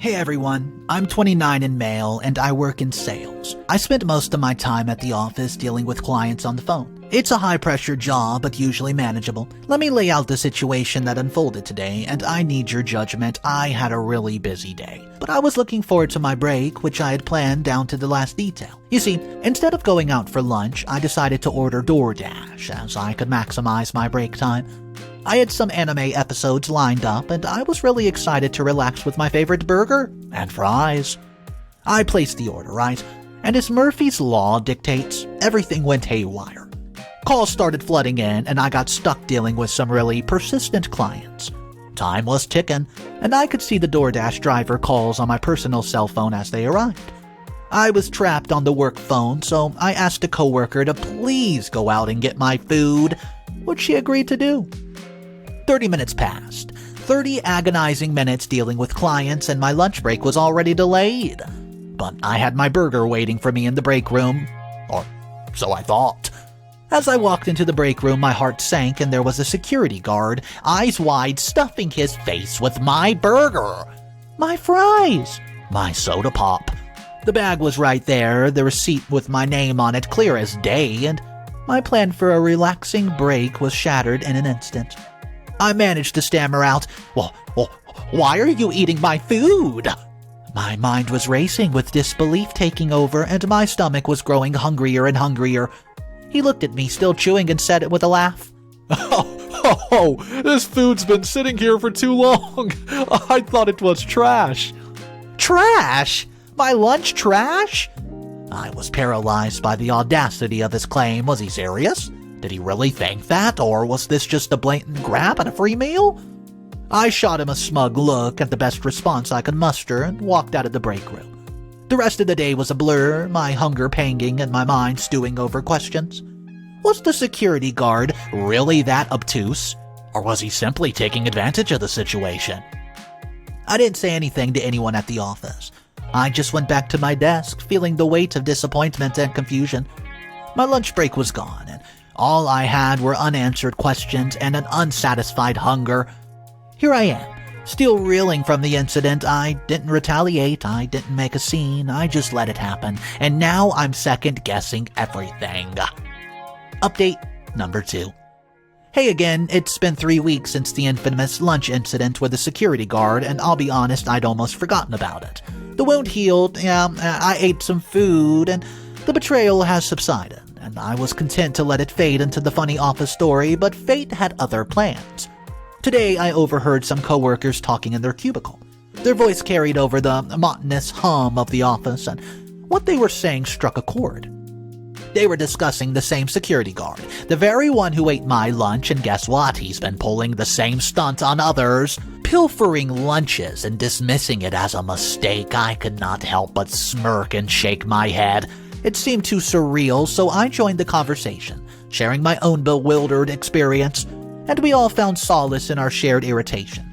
Hey everyone, I'm 29 and male and I work in sales. I spend most of my time at the office dealing with clients on the phone. It's a high-pressure job, but usually manageable. Let me lay out the situation that unfolded today, and I need your judgment. I had a really busy day, but I was looking forward to my break, which I had planned down to the last detail. You see, instead of going out for lunch, I decided to order DoorDash, as I could maximize my break time. I had some anime episodes lined up, and I was really excited to relax with my favorite burger and fries. I placed the order, right? And as Murphy's Law dictates, everything went haywire. Calls started flooding in, and I got stuck dealing with some really persistent clients. Time was ticking, and I could see the DoorDash driver calls on my personal cell phone as they arrived. I was trapped on the work phone, so I asked a coworker to please go out and get my food, which she agreed to do. 30 minutes passed. 30 agonizing minutes dealing with clients, and my lunch break was already delayed. But I had my burger waiting for me in the break room. Or so I thought. As I walked into the break room, my heart sank, and there was a security guard, eyes wide, stuffing his face with my burger, my fries, my soda pop. The bag was right there, the receipt with my name on it clear as day, and my plan for a relaxing break was shattered in an instant. I managed to stammer out, Well, why are you eating my food? My mind was racing with disbelief taking over, and my stomach was growing hungrier and hungrier. He looked at me, still chewing, and said it with a laugh. This food's been sitting here for too long. I thought it was trash. Trash? My lunch trash? I was paralyzed by the audacity of his claim. Was he serious? Did he really think that, or was this just a blatant grab at a free meal? I shot him a smug look at the best response I could muster and walked out of the break room. The rest of the day was a blur, my hunger panging and my mind stewing over questions. Was the security guard really that obtuse, or was he simply taking advantage of the situation? I didn't say anything to anyone at the office. I just went back to my desk, feeling the weight of disappointment and confusion. My lunch break was gone, and all I had were unanswered questions and an unsatisfied hunger. Here I am, still reeling from the incident. I didn't retaliate, I didn't make a scene, I just let it happen, and now I'm second-guessing everything. Update number 2. Hey again, it's been 3 weeks since the infamous lunch incident with the security guard, and I'll be honest, I'd almost forgotten about it. The wound healed, I ate some food, and the betrayal has subsided, and I was content to let it fade into the funny office story, but fate had other plans. Today, I overheard some coworkers talking in their cubicle. Their voice carried over the monotonous hum of the office, and what they were saying struck a chord. They were discussing the same security guard, the very one who ate my lunch, and guess what? He's been pulling the same stunt on others, pilfering lunches and dismissing it as a mistake. I could not help but smirk and shake my head. It seemed too surreal, so I joined the conversation, sharing my own bewildered experience, and we all found solace in our shared irritation.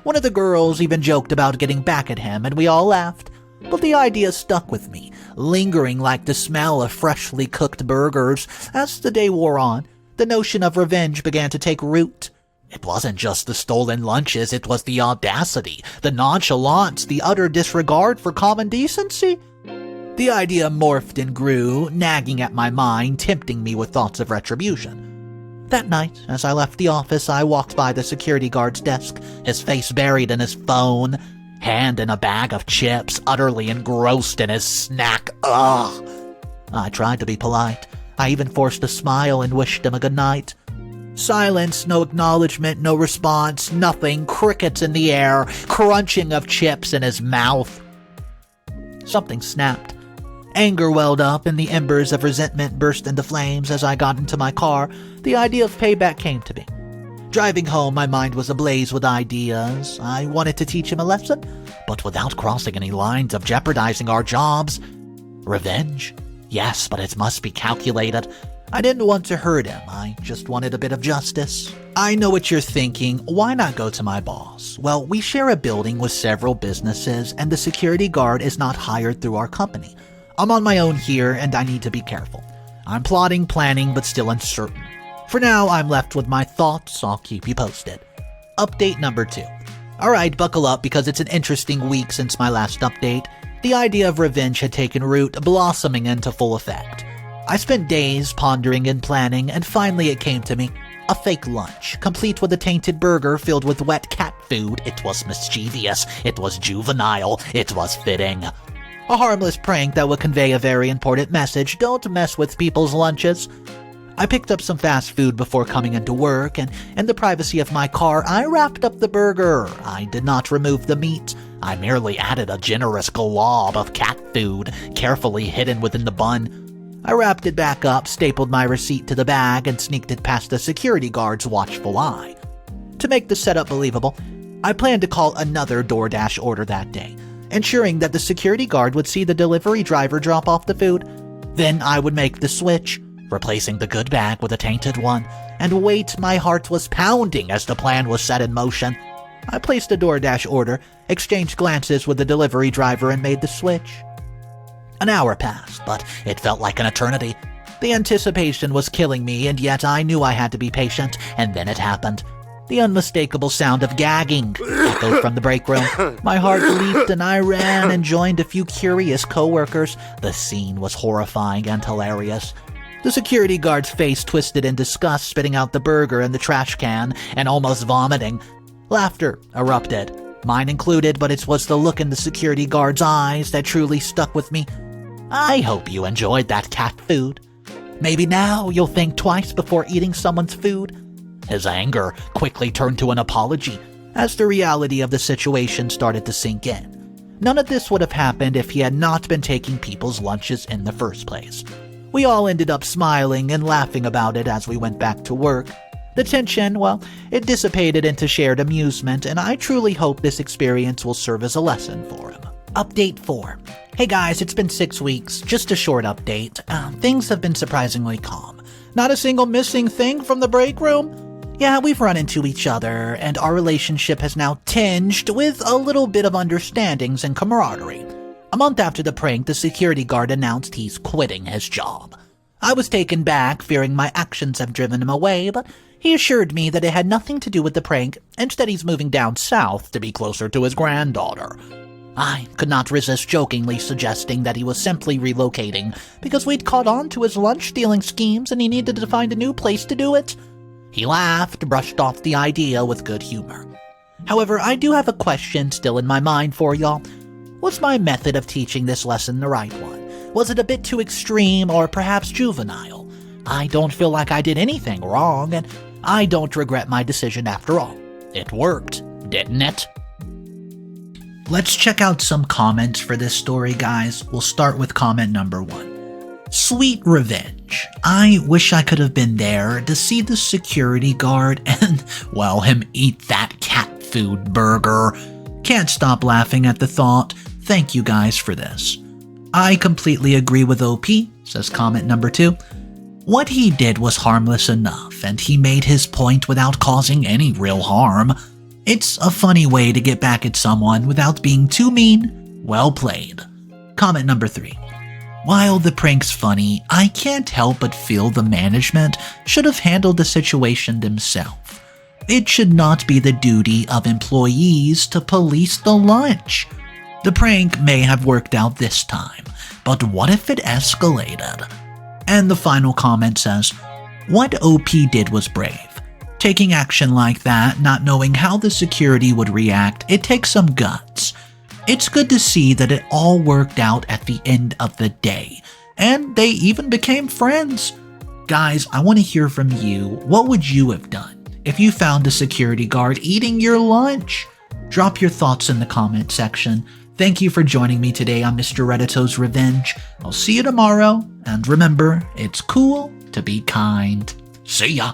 One of the girls even joked about getting back at him, and we all laughed. But the idea stuck with me, lingering like the smell of freshly cooked burgers. As the day wore on, the notion of revenge began to take root. It wasn't just the stolen lunches, it was the audacity, the nonchalance, the utter disregard for common decency. The idea morphed and grew, nagging at my mind, tempting me with thoughts of retribution. That night, as I left the office, I walked by the security guard's desk, his face buried in his phone, hand in a bag of chips, utterly engrossed in his snack. Ugh! I tried to be polite. I even forced a smile and wished him a good night. Silence, no acknowledgement, no response, nothing, crickets in the air, crunching of chips in his mouth. Something snapped. Anger welled up, and the embers of resentment burst into flames. As I got into my car, the idea of payback came to me. Driving home, my mind was ablaze with ideas. I wanted to teach him a lesson, but without crossing any lines of jeopardizing our jobs. Revenge? Yes, but it must be calculated. I didn't want to hurt him. I just wanted a bit of justice. I know what you're thinking. Why not go to my boss? Well, we share a building with several businesses, and the security guard is not hired through our company. I'm on my own here, and I need to be careful. I'm plotting, planning, but still uncertain. For now, I'm left with my thoughts. I'll keep you posted. Update number 2. Alright, buckle up because it's an interesting week since my last update. The idea of revenge had taken root, blossoming into full effect. I spent days pondering and planning, and finally it came to me. A fake lunch, complete with a tainted burger filled with wet cat food. It was mischievous, it was juvenile, it was fitting. A harmless prank that would convey a very important message: don't mess with people's lunches. I picked up some fast food before coming into work, and in the privacy of my car, I wrapped up the burger. I did not remove the meat. I merely added a generous glob of cat food, carefully hidden within the bun. I wrapped it back up, stapled my receipt to the bag, and sneaked it past the security guard's watchful eye. To make the setup believable, I planned to call another DoorDash order that day, ensuring that the security guard would see the delivery driver drop off the food. Then I would make the switch, replacing the good bag with a tainted one, and wait, my heart was pounding as the plan was set in motion. I placed a DoorDash order, exchanged glances with the delivery driver, and made the switch. An hour passed, but it felt like an eternity. The anticipation was killing me, and yet I knew I had to be patient, and then it happened. The unmistakable sound of gagging echoed from the break room. My heart leaped and I ran and joined a few curious coworkers. The scene was horrifying and hilarious. The security guard's face twisted in disgust, spitting out the burger in the trash can and almost vomiting. Laughter erupted, mine included, but it was the look in the security guard's eyes that truly stuck with me. I hope you enjoyed that cat food. Maybe now you'll think twice before eating someone's food. His anger quickly turned to an apology as the reality of the situation started to sink in. None of this would have happened if he had not been taking people's lunches in the first place. We all ended up smiling and laughing about it as we went back to work. The tension, well, it dissipated into shared amusement, and I truly hope this experience will serve as a lesson for him. Update 4. Hey guys, it's been 6 weeks. Just a short update. Things have been surprisingly calm. Not a single missing thing from the break room. Yeah, we've run into each other, and our relationship has now tinged with a little bit of understandings and camaraderie. A month after the prank, the security guard announced he's quitting his job. I was taken back, fearing my actions have driven him away, but he assured me that it had nothing to do with the prank. Instead, he's moving down south to be closer to his granddaughter. I could not resist jokingly suggesting that he was simply relocating because we'd caught on to his lunch-stealing schemes and he needed to find a new place to do it. He laughed, brushed off the idea with good humor. However, I do have a question still in my mind for y'all. Was my method of teaching this lesson the right one? Was it a bit too extreme or perhaps juvenile? I don't feel like I did anything wrong, and I don't regret my decision after all. It worked, didn't it? Let's check out some comments for this story, guys. We'll start with comment number 1. Sweet revenge. I wish I could have been there to see the security guard and, well, him eat that cat food burger. Can't stop laughing at the thought. Thank you guys for this. I completely agree with OP, says comment number 2. What he did was harmless enough, and he made his point without causing any real harm. It's a funny way to get back at someone without being too mean. Well played. Comment number 3. While the prank's funny, I can't help but feel the management should have handled the situation themselves. It should not be the duty of employees to police the lunch. The prank may have worked out this time, but what if it escalated? And the final comment says, what OP did was brave. Taking action like that, not knowing how the security would react, it takes some guts. It's good to see that it all worked out at the end of the day, and they even became friends. Guys, I want to hear from you. What would you have done if you found a security guard eating your lunch? Drop your thoughts in the comment section. Thank you for joining me today on Mr. Reddito's Revenge. I'll see you tomorrow, and remember, it's cool to be kind. See ya!